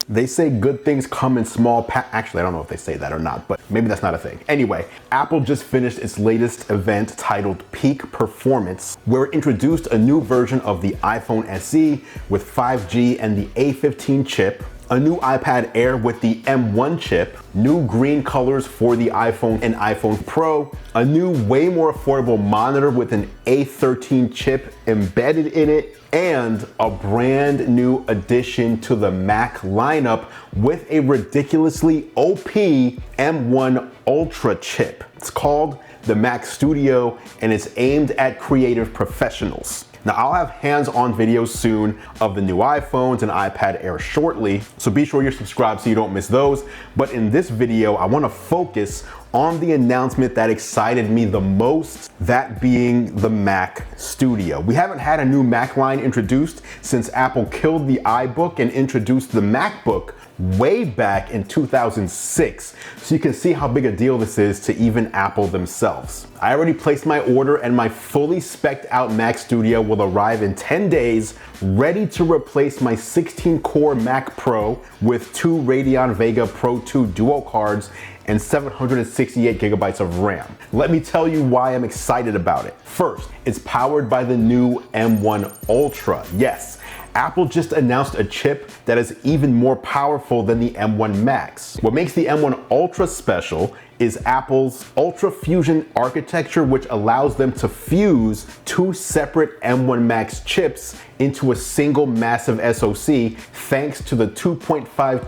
They say good things come in small actually, I don't know if they say that or not, but maybe that's not a thing. Anyway, Apple just finished its latest event titled Peak Performance, where it introduced a new version of the iPhone SE with 5G and the A15 chip, a new iPad Air with the M1 chip, new green colors for the iPhone and iPhone Pro, a new way more affordable monitor with an A13 chip embedded in it, and a brand new addition to the Mac lineup with a ridiculously OP M1 Ultra chip. It's called the Mac Studio and it's aimed at creative professionals. Now, I'll have hands-on videos soon of the new iPhones and iPad Air shortly, so be sure you're subscribed so you don't miss those. But in this video, I want to focus on the announcement that excited me the most, that being the Mac Studio. We haven't had a new Mac line introduced since Apple killed the iBook and introduced the MacBook way back in 2006. So you can see how big a deal this is to even Apple themselves. I already placed my order and my fully spec'd out Mac Studio will arrive in 10 days, ready to replace my 16-core Mac Pro with 2 Radeon Vega Pro 2 Duo cards and 768 gigabytes of RAM. Let me tell you why I'm excited about it. First, it's powered by the new M1 Ultra. Yes, Apple just announced a chip that is even more powerful than the M1 Max. What makes the M1 Ultra special is Apple's UltraFusion architecture, which allows them to fuse 2 separate M1 Max chips into a single massive SoC thanks to the 2.5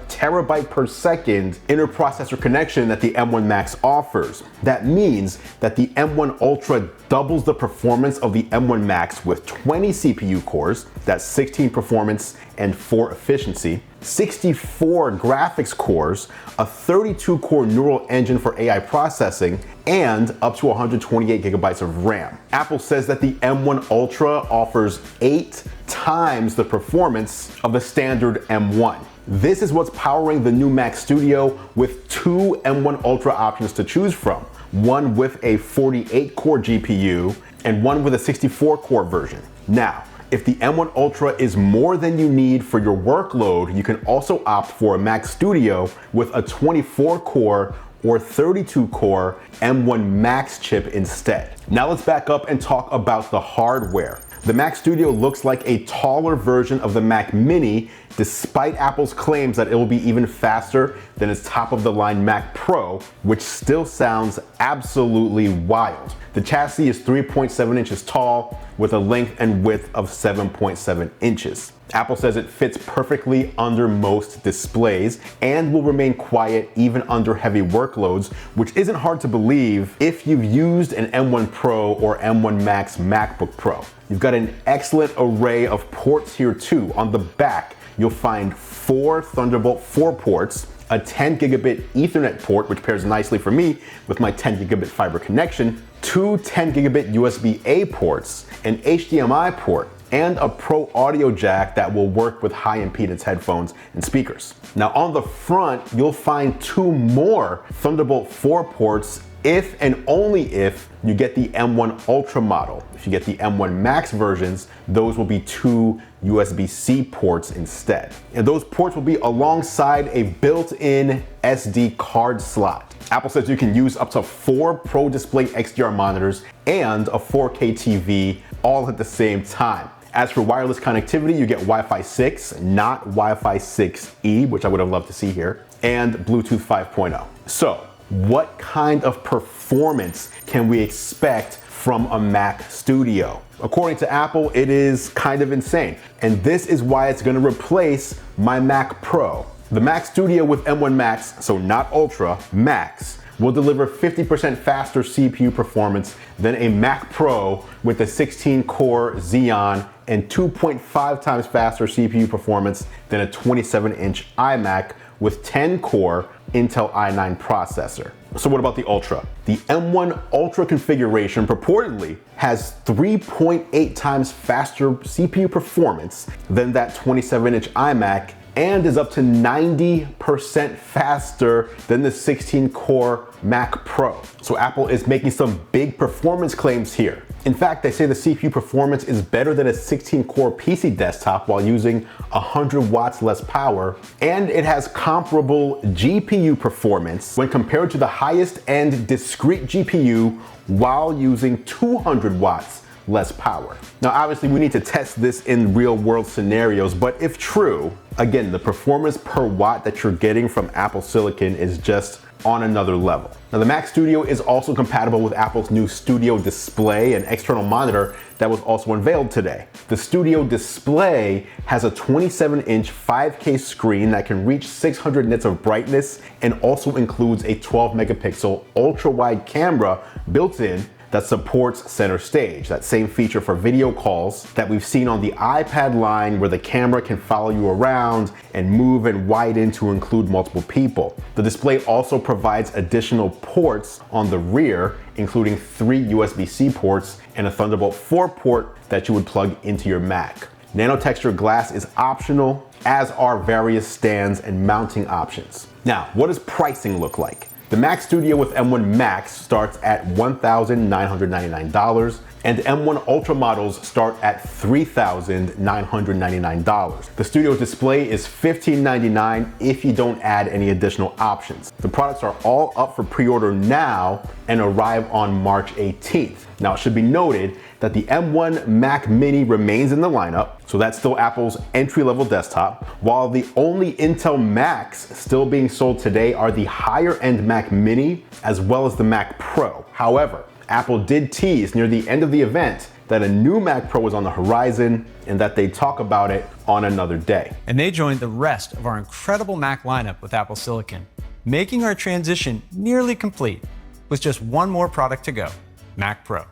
terabyte per second interprocessor connection that the M1 Max offers. That means that the M1 Ultra doubles the performance of the M1 Max with 20 CPU cores, that's 16 performance and 4 efficiency, 64 graphics cores, a 32-core neural engine for AI processing, and up to 128 gigabytes of RAM. Apple says that the M1 Ultra offers 8 times the performance of the standard M1. This is what's powering the new Mac Studio with 2 M1 Ultra options to choose from, one with a 48-core GPU and one with a 64-core version. Now, if the M1 Ultra is more than you need for your workload, you can also opt for a Mac Studio with a 24-core or 32-core M1 Max chip instead. Now let's back up and talk about the hardware. The Mac Studio looks like a taller version of the Mac Mini, despite Apple's claims that it will be even faster than its top-of-the-line Mac Pro, which still sounds absolutely wild. The chassis is 3.7 inches tall with a length and width of 7.7 inches. Apple says it fits perfectly under most displays and will remain quiet even under heavy workloads, which isn't hard to believe if you've used an M1 Pro or M1 Max MacBook Pro. You've got an excellent array of ports here too. On the back, you'll find 4 Thunderbolt 4 ports, a 10 gigabit Ethernet port, which pairs nicely for me with my 10 gigabit fiber connection, 2 10 gigabit USB-A ports, an HDMI port, and a Pro audio jack that will work with high impedance headphones and speakers. Now on the front, you'll find 2 more Thunderbolt 4 ports if and only if you get the M1 Ultra model. If you get the M1 Max versions, those will be 2 USB-C ports instead. And those ports will be alongside a built-in SD card slot. Apple says you can use up to 4 Pro Display XDR monitors and a 4K TV all at the same time. As for wireless connectivity, you get Wi-Fi 6, not Wi-Fi 6E, which I would have loved to see here, and Bluetooth 5.0. So, what kind of performance can we expect from a Mac Studio? According to Apple, it is kind of insane. And this is why it's gonna replace my Mac Pro. The Mac Studio with M1 Max, so not Ultra, Max, will deliver 50% faster CPU performance than a Mac Pro with a 16-core Xeon and 2.5 times faster CPU performance than a 27-inch iMac with 10-core Intel i9 processor. So what about the Ultra? The M1 Ultra configuration purportedly has 3.8 times faster CPU performance than that 27-inch iMac and is up to 90% faster than the 16-core Mac Pro. So Apple is making some big performance claims here. In fact, they say the CPU performance is better than a 16-core PC desktop while using 100 watts less power, and it has comparable GPU performance when compared to the highest end discrete GPU while using 200 watts less power. Now, obviously we need to test this in real world scenarios, but if true, again, the performance per watt that you're getting from Apple Silicon is just on another level. Now, the Mac Studio is also compatible with Apple's new Studio Display and external monitor that was also unveiled today. The Studio Display has a 27-inch 5K screen that can reach 600 nits of brightness and also includes a 12-megapixel ultra-wide camera built in that supports center stage, that same feature for video calls that we've seen on the iPad line where the camera can follow you around and move and widen to include multiple people. The display also provides additional ports on the rear, including 3 USB-C ports and a Thunderbolt 4 port that you would plug into your Mac. Nanotexture glass is optional, as are various stands and mounting options. Now, what does pricing look like? The Mac Studio with M1 Max starts at $1,999, and M1 Ultra models start at $3,999. The Studio Display is $1,599 if you don't add any additional options. The products are all up for pre-order now and arrive on March 18th. Now, it should be noted that the M1 Mac Mini remains in the lineup, so that's still Apple's entry-level desktop, while the only Intel Macs still being sold today are the higher-end Mac Mini as well as the Mac Pro. However, Apple did tease near the end of the event that a new Mac Pro was on the horizon and that they'd talk about it on another day. And they joined the rest of our incredible Mac lineup with Apple Silicon, making our transition nearly complete with just one more product to go, Mac Pro.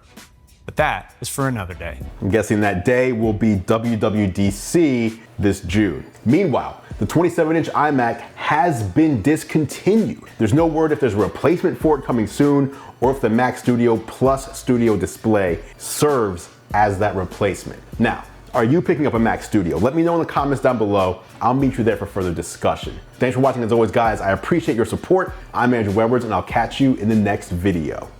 But that is for another day. I'm guessing that day will be WWDC this June. Meanwhile, the 27-inch iMac has been discontinued. There's no word if there's a replacement for it coming soon or if the Mac Studio plus Studio Display serves as that replacement. Now, are you picking up a Mac Studio? Let me know in the comments down below. I'll meet you there for further discussion. Thanks for watching as always, guys. I appreciate your support. I'm Andrew Edwards, and I'll catch you in the next video.